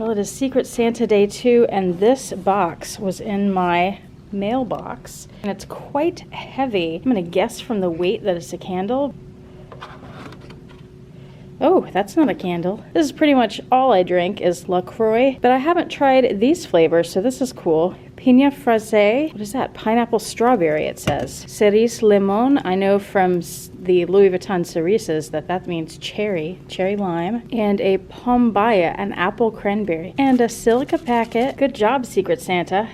Well, it is Secret Santa Day 2, and this box was in my mailbox, and it's quite heavy. I'm gonna guess from the weight that it's a candle. Oh, that's not a candle. This is pretty much all I drink is LaCroix, but I haven't tried these flavors, so this is cool. Piña fraise. What is that? Pineapple strawberry, it says. Cerise limon. I know from the Louis Vuitton cerises that means cherry lime. And a pombaya, an apple cranberry. And a silica packet. Good job, Secret Santa.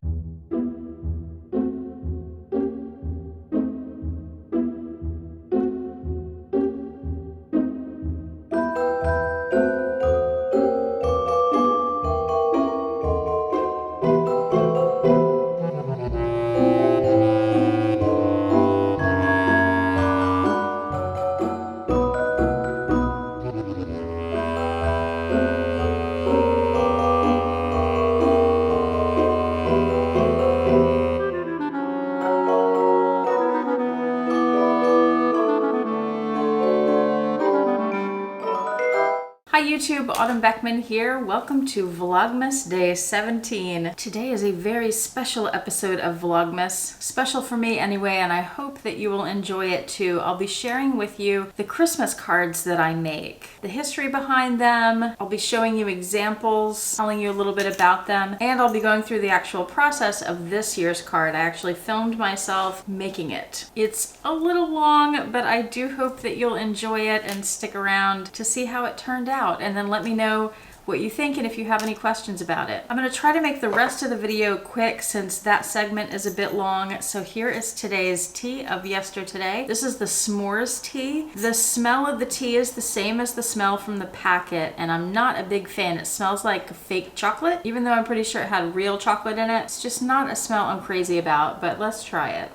Hi YouTube, Autumn Beckman here. Welcome to Vlogmas Day 17. Today is a very special episode of Vlogmas. Special for me anyway, and I hope that you will enjoy it too. I'll be sharing with you the Christmas cards that I make, the history behind them. I'll be showing you examples, telling you a little bit about them, and I'll be going through the actual process of this year's card. I actually filmed myself making it. It's a little long, but I do hope that you'll enjoy it and stick around to see how it turned out. And then let me know what you think and if you have any questions about it. I'm going to try to make the rest of the video quick since that segment is a bit long. So here is today's tea of yesterday. This is the s'mores tea. The smell of the tea is the same as the smell from the packet, and I'm not a big fan. It smells like fake chocolate, even though I'm pretty sure it had real chocolate in it. It's just not a smell I'm crazy about, but let's try it.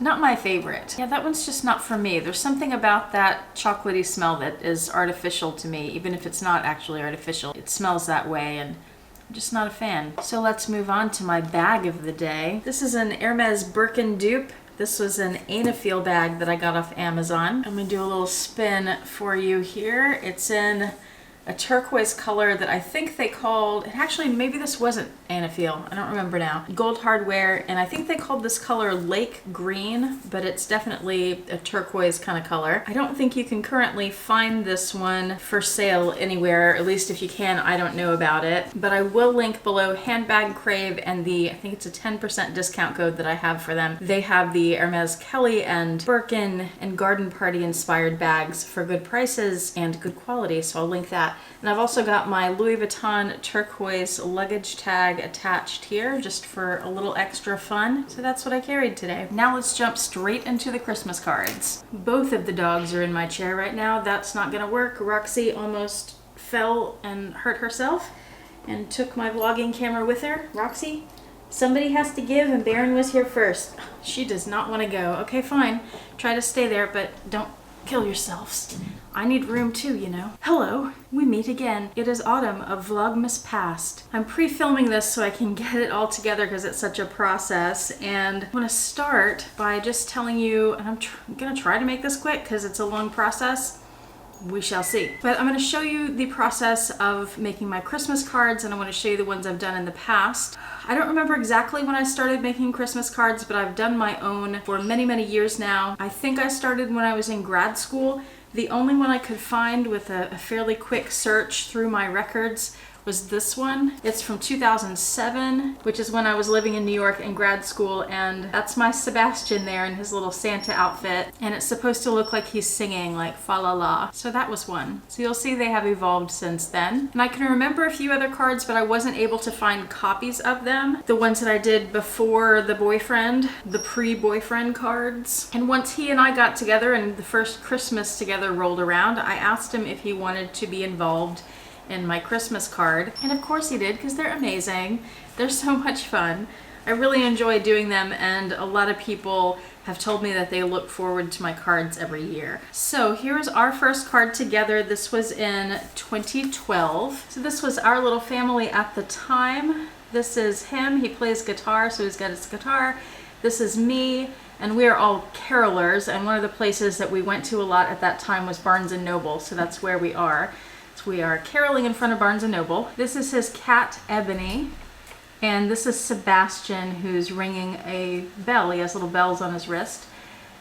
Not my favorite. Yeah, that one's just not for me. There's something about that chocolatey smell that is artificial to me, even if it's not actually artificial. It smells that way, and I'm just not a fan. So let's move on to my bag of the day. This is an Hermes Birkin dupe. This was an Fashionphile bag that I got off Amazon. I'm gonna do a little spin for you here. It's in a turquoise color that I think they called, actually maybe this wasn't Fashionphile, I don't remember now. Gold hardware, and I think they called this color Lake Green, but it's definitely a turquoise kind of color. I don't think you can currently find this one for sale anywhere, at least if you can, I don't know about it. But I will link below Handbag Crave and I think it's a 10% discount code that I have for them. They have the Hermes Kelly and Birkin and Garden Party inspired bags for good prices and good quality, so I'll link that. And I've also got my Louis Vuitton turquoise luggage tag attached here just for a little extra fun. So that's what I carried today. Now let's jump straight into the Christmas cards. Both of the dogs are in my chair right now. That's not gonna work. Roxy almost fell and hurt herself and took my vlogging camera with her. Roxy, somebody has to give, and Baron was here first. She does not want to go. Okay, fine. Try to stay there, but don't kill yourselves. I need room too, you know. Hello, we meet again. It is autumn of Vlogmas past. I'm pre-filming this so I can get it all together because it's such a process, and I'm gonna start by just telling you, and I'm gonna try to make this quick because it's a long process. We shall see. But I'm going to show you the process of making my Christmas cards, and I want to show you the ones I've done in the past. I don't remember exactly when I started making Christmas cards, but I've done my own for many, many years now. I think I started when I was in grad school. The only one I could find with a fairly quick search through my records was this one. It's from 2007, which is when I was living in New York in grad school, and that's my Sebastian there in his little Santa outfit, and it's supposed to look like he's singing like fa la la. So that was one. So you'll see they have evolved since then. And I can remember a few other cards, but I wasn't able to find copies of them. The ones that I did before the boyfriend, the pre-boyfriend cards. And once he and I got together and the first Christmas together rolled around, I asked him if he wanted to be involved in my Christmas card, and of course he did, because they're amazing. They're so much fun. I really enjoy doing them, and a lot of people have told me that they look forward to my cards every year. So here's our first card together. This was in 2012. So this was our little family at the time. This is him. He plays guitar, so he's got his guitar. This is me, and we are all carolers, and one of the places that we went to a lot at that time was Barnes & Noble, so that's where we are. So we are caroling in front of Barnes & Noble. This is his cat, Ebony. And this is Sebastian, who's ringing a bell. He has little bells on his wrist.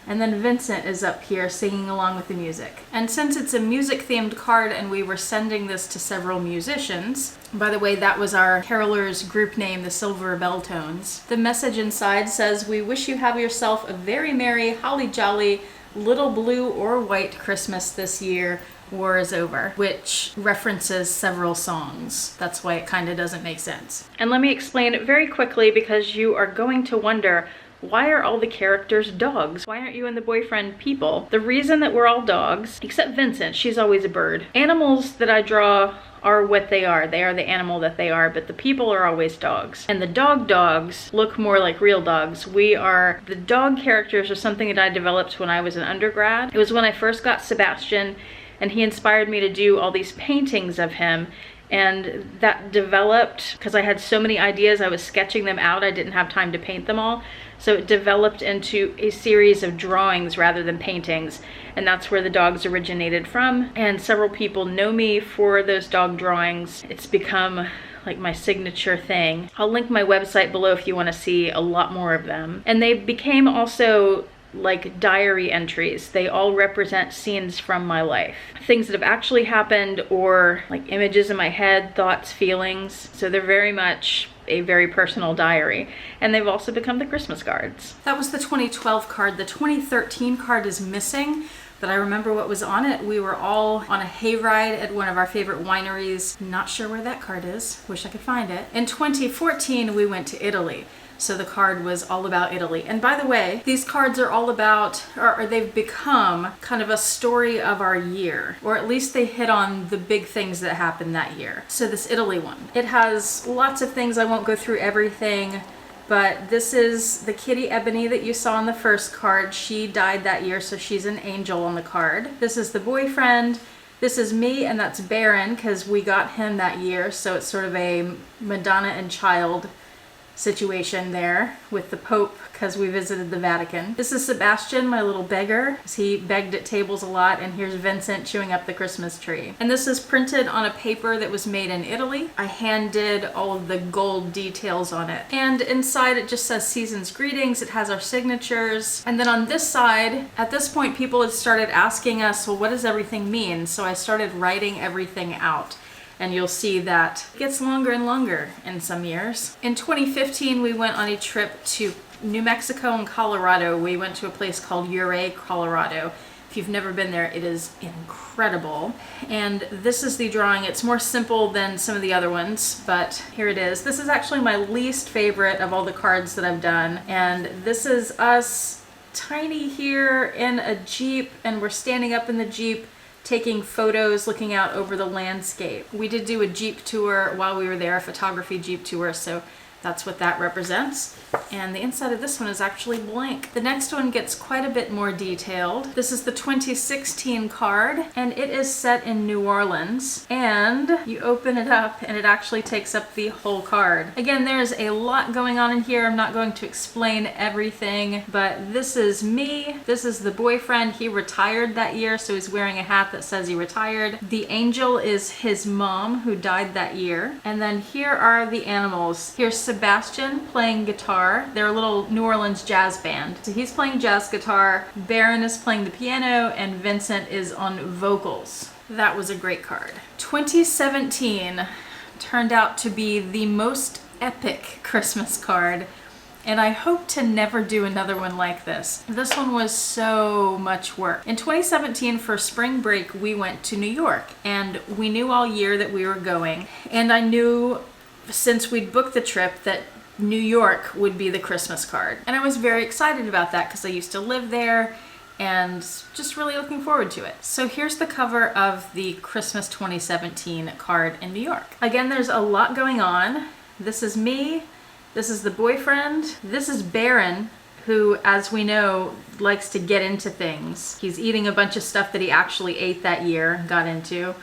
And then Vincent is up here singing along with the music. And since it's a music-themed card and we were sending this to several musicians, by the way, that was our carolers group name, the Silver Bell Tones, the message inside says, "We wish you have yourself a very merry, holly jolly, little blue or white Christmas this year. War is over," which references several songs. That's why it kind of doesn't make sense. And let me explain it very quickly because you are going to wonder, why are all the characters dogs? Why aren't you and the boyfriend people? The reason that we're all dogs, except Vincent, she's always a bird. Animals that I draw are what they are. They are the animal that they are, but the people are always dogs. And the dogs look more like real dogs. The dog characters are something that I developed when I was an undergrad. It was when I first got Sebastian, and he inspired me to do all these paintings of him. And that developed, because I had so many ideas, I was sketching them out, I didn't have time to paint them all. So it developed into a series of drawings rather than paintings. And that's where the dogs originated from. And several people know me for those dog drawings. It's become like my signature thing. I'll link my website below if you want to see a lot more of them. And they became also like diary entries. They all represent scenes from my life. Things that have actually happened or like images in my head, thoughts, feelings. So they're very much a very personal diary. And they've also become the Christmas cards. That was the 2012 card. The 2013 card is missing, but I remember what was on it. We were all on a hayride at one of our favorite wineries. Not sure where that card is. Wish I could find it. In 2014, we went to Italy. So the card was all about Italy. And by the way, these cards are all about, or they've become kind of a story of our year, or at least they hit on the big things that happened that year. So this Italy one, it has lots of things. I won't go through everything, but this is the kitty Ebony that you saw on the first card. She died that year, so she's an angel on the card. This is the boyfriend. This is me, and that's Baron, because we got him that year, so it's sort of a Madonna and child situation there with the Pope because we visited the Vatican. This is Sebastian, my little beggar. He begged at tables a lot, and here's Vincent chewing up the Christmas tree. And this is printed on a paper that was made in Italy. I hand did all of the gold details on it. And inside it just says Season's Greetings. It has our signatures. And then on this side, at this point people had started asking us, well, what does everything mean? So I started writing everything out. And you'll see that it gets longer and longer in some years. In 2015, we went on a trip to New Mexico and Colorado. We went to a place called Yoogi, Colorado. If you've never been there, it is incredible. And this is the drawing. It's more simple than some of the other ones, but here it is. This is actually my least favorite of all the cards that I've done. And this is us tiny here in a Jeep, and we're standing up in the Jeep taking photos, looking out over the landscape. We did do a Jeep tour while we were there, a photography Jeep tour, so that's what that represents. And the inside of this one is actually blank. The next one gets quite a bit more detailed. This is the 2016 card, and it is set in New Orleans. And you open it up, and it actually takes up the whole card. Again, there's a lot going on in here. I'm not going to explain everything, but this is me. This is the boyfriend. He retired that year, so he's wearing a hat that says he retired. The angel is his mom, who died that year. And then here are the animals. Here's Sebastian playing guitar. They're a little New Orleans jazz band. So he's playing jazz guitar, Baron is playing the piano, and Vincent is on vocals. That was a great card. 2017 turned out to be the most epic Christmas card, and I hope to never do another one like this. This one was so much work. In 2017 for spring break, we went to New York, and we knew all year that we were going, and I knew since we'd booked the trip that New York would be the Christmas card. And I was very excited about that because I used to live there and just really looking forward to it. So here's the cover of the Christmas 2017 card in New York. Again, there's a lot going on. This is me. This is the boyfriend. This is Baron, who, as we know, likes to get into things. He's eating a bunch of stuff that he actually ate that year, got into.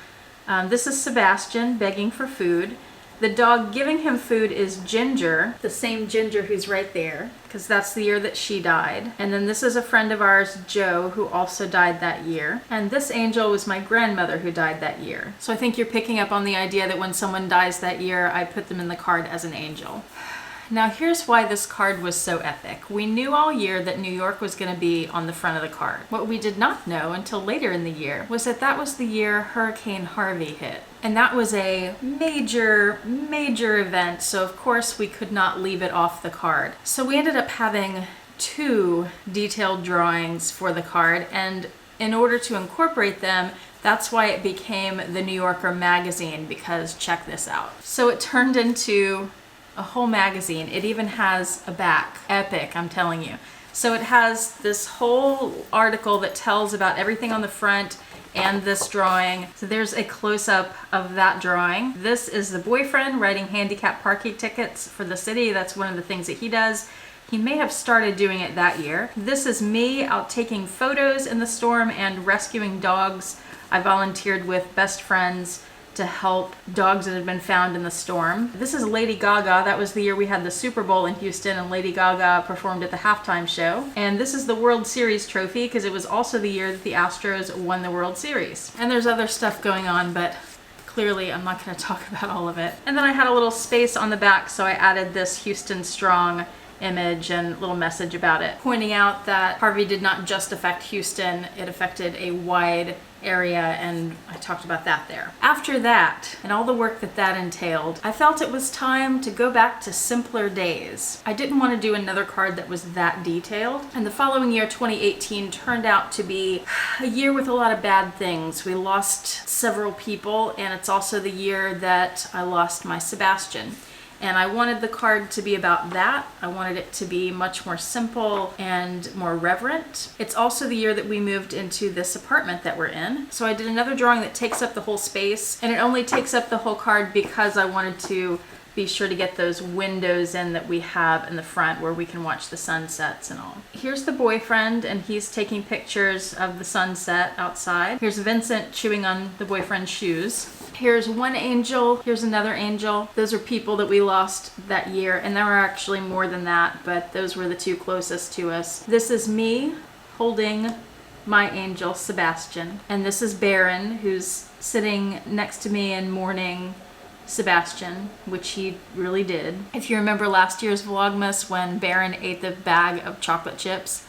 This is Sebastian begging for food. The dog giving him food is Ginger, the same Ginger who's right there, because that's the year that she died. And then this is a friend of ours, Joe, who also died that year. And this angel was my grandmother who died that year. So I think you're picking up on the idea that when someone dies that year, I put them in the card as an angel. Now here's why this card was so epic. We knew all year that New York was going to be on the front of the card. What we did not know until later in the year was that that was the year Hurricane Harvey hit. And that was a major, major event, so of course we could not leave it off the card. So we ended up having 2 detailed drawings for the card, and in order to incorporate them, that's why it became the New Yorker magazine, because check this out. So it turned into a whole magazine. It even has a back. Epic, I'm telling you. So it has this whole article that tells about everything on the front and this drawing. So there's a close-up of that drawing. This is the boyfriend writing handicap parking tickets for the city. That's one of the things that he does. He may have started doing it that year. This is me out taking photos in the storm and rescuing dogs. I volunteered with Best Friends to help dogs that had been found in the storm. This is Lady Gaga. That was the year we had the Super Bowl in Houston and Lady Gaga performed at the halftime show. And this is the World Series trophy because it was also the year that the Astros won the World Series. And there's other stuff going on, but clearly I'm not going to talk about all of it. And then I had a little space on the back, so I added this Houston Strong image and a little message about it, pointing out that Harvey did not just affect Houston, it affected a wide area, and I talked about that there. After that, and all the work that that entailed, I felt it was time to go back to simpler days. I didn't want to do another card that was that detailed, and the following year, 2018, turned out to be a year with a lot of bad things. We lost several people, and it's also the year that I lost my Sebastian. And I wanted the card to be about that. I wanted it to be much more simple and more reverent. It's also the year that we moved into this apartment that we're in. So I did another drawing that takes up the whole space, and it only takes up the whole card because I wanted to be sure to get those windows in that we have in the front where we can watch the sunsets and all. Here's the boyfriend, and he's taking pictures of the sunset outside. Here's Vincent chewing on the boyfriend's shoes. Here's one angel, here's another angel. Those are people that we lost that year, and there were actually more than that, but those were the 2 closest to us. This is me holding my angel, Sebastian, and this is Baron, who's sitting next to me and mourning Sebastian, which he really did. If you remember last year's Vlogmas when Baron ate the bag of chocolate chips,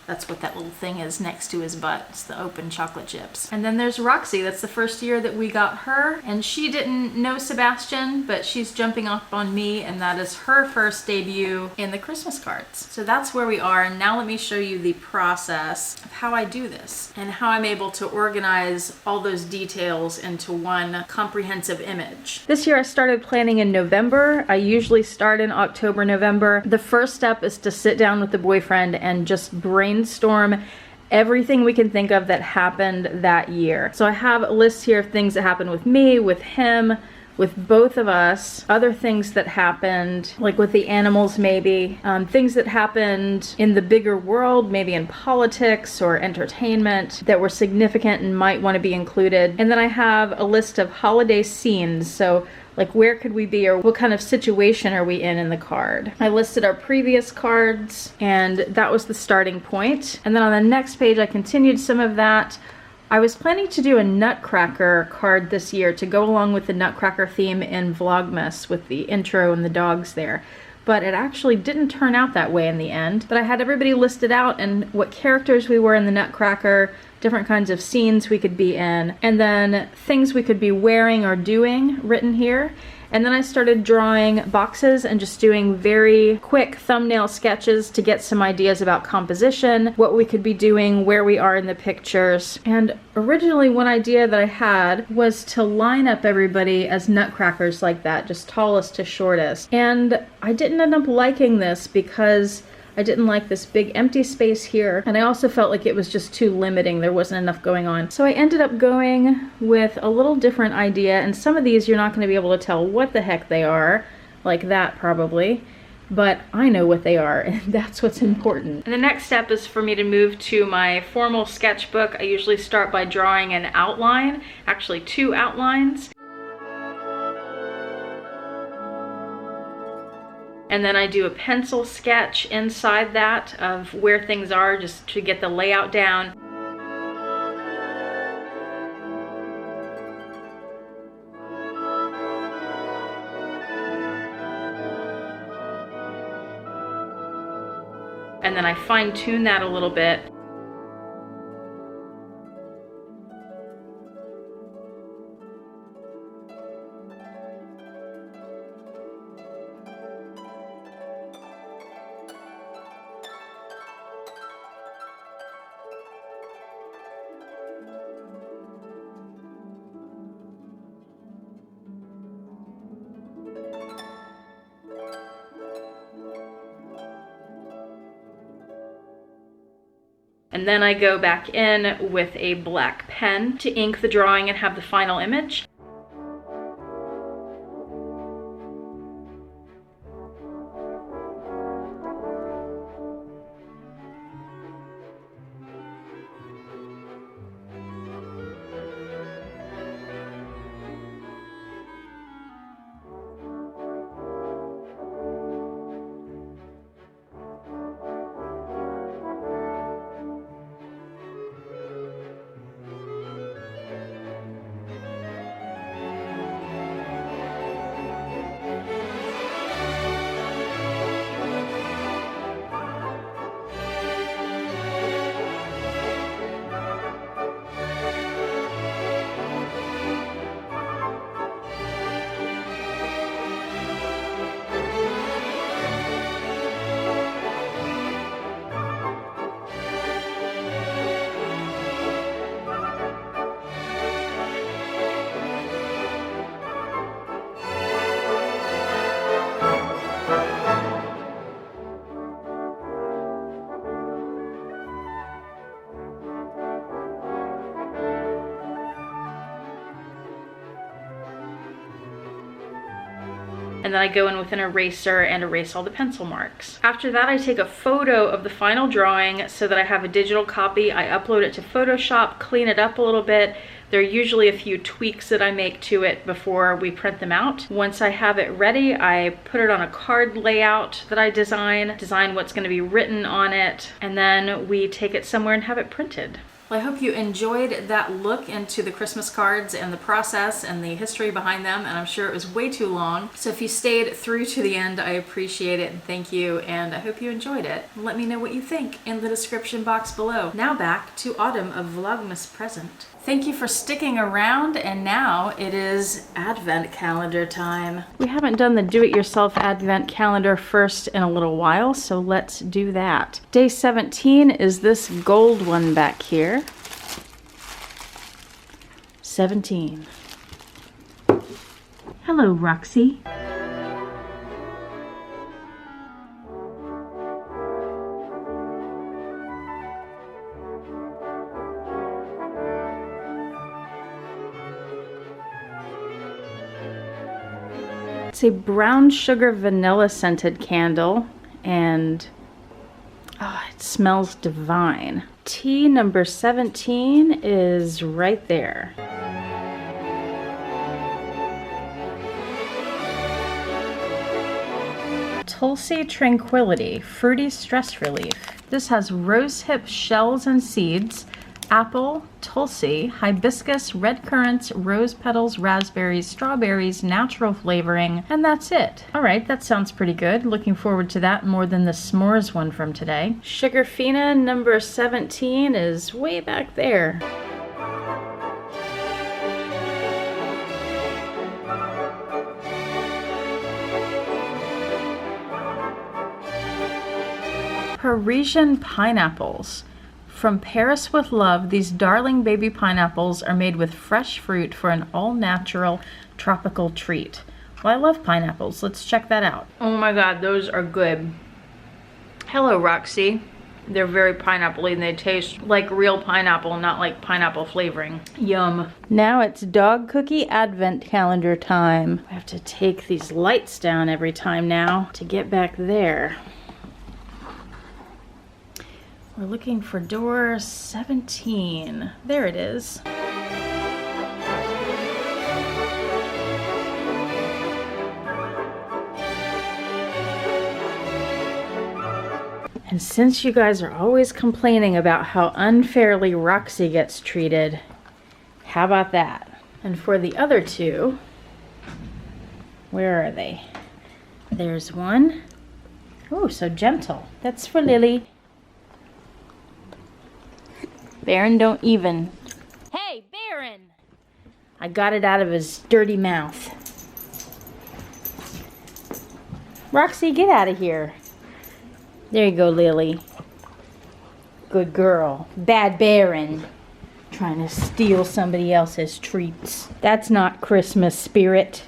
that's what that little thing is next to his butt. It's the open chocolate chips. And then there's Roxy. That's the first year that we got her. And she didn't know Sebastian, but she's jumping up on me, and that is her first debut in the Christmas cards. So that's where we are. And now let me show you the process of how I do this and how I'm able to organize all those details into one comprehensive image. This year I started planning in November. I usually start in October, November. The first step is to sit down with the boyfriend and just brainstorm everything we can think of that happened that year. So I have a list here of things that happened with me, with him, with both of us, other things that happened, like with the animals maybe, things that happened in the bigger world, maybe in politics or entertainment that were significant and might want to be included. And then I have a list of holiday scenes, so like where could we be or what kind of situation are we in the card. I listed our previous cards, and that was the starting point. And then on the next page I continued some of that. I was planning to do a Nutcracker card this year to go along with the Nutcracker theme in Vlogmas with the intro and the dogs there. But it actually didn't turn out that way in the end. But I had everybody listed out and what characters we were in the Nutcracker, different kinds of scenes we could be in, and then things we could be wearing or doing written here. And then I started drawing boxes and just doing very quick thumbnail sketches to get some ideas about composition, what we could be doing, where we are in the pictures. And originally one idea that I had was to line up everybody as nutcrackers like that, just tallest to shortest. And I didn't end up liking this because I didn't like this big empty space here, and I also felt like it was just too limiting. There wasn't enough going on. So I ended up going with a little different idea, and some of these you're not going to be able to tell what the heck they are, like that probably, but I know what they are, and that's what's important. And the next step is for me to move to my formal sketchbook. I usually start by drawing an outline, actually 2 outlines. And then I do a pencil sketch inside that of where things are, just to get the layout down. And then I fine tune that a little bit. And then I go back in with a black pen to ink the drawing and have the final image. And then I go in with an eraser and erase all the pencil marks. After that, I take a photo of the final drawing so that I have a digital copy. I upload it to Photoshop, clean it up a little bit. There are usually a few tweaks that I make to it before we print them out. Once I have it ready, I put it on a card layout that I design what's going to be written on it, and then we take it somewhere and have it printed. Well, I hope you enjoyed that look into the Christmas cards and the process and the history behind them, and I'm sure it was way too long. So if you stayed through to the end, I appreciate it and thank you, and I hope you enjoyed it. Let me know what you think in the description box below. Now back to Autumn of Vlogmas Present. Thank you for sticking around, and now it is Advent calendar time. We haven't done the do-it-yourself Advent calendar first in a little while, so let's do that. Day 17 is this gold one back here. 17. Hello, Roxy. It's a brown sugar vanilla scented candle, and it smells divine. Tea number 17 is right there. Tulsi Tranquility, fruity stress relief. This has rosehip shells and seeds, apple, tulsi, hibiscus, red currants, rose petals, raspberries, strawberries, natural flavoring, and that's it. All right, that sounds pretty good. Looking forward to that more than the s'mores one from today. Sugarfina number 17 is way back there. Parisian pineapples. From Paris with Love, these darling baby pineapples are made with fresh fruit for an all-natural tropical treat. Well, I love pineapples. Let's check that out. Oh my god, those are good. Hello, Roxy. They're very pineapple-y and they taste like real pineapple, not like pineapple flavoring. Yum. Now it's dog cookie advent calendar time. I have to take these lights down every time now to get back there. We're looking for door 17. There it is. And since you guys are always complaining about how unfairly Roxy gets treated, how about that? And for the other two, where are they? There's one. Oh, so gentle. That's for Lily. Baron don't even. Hey, Baron! I got it out of his dirty mouth. Roxy, get out of here. There you go, Lily. Good girl. Bad Baron. Trying to steal somebody else's treats. That's not Christmas spirit.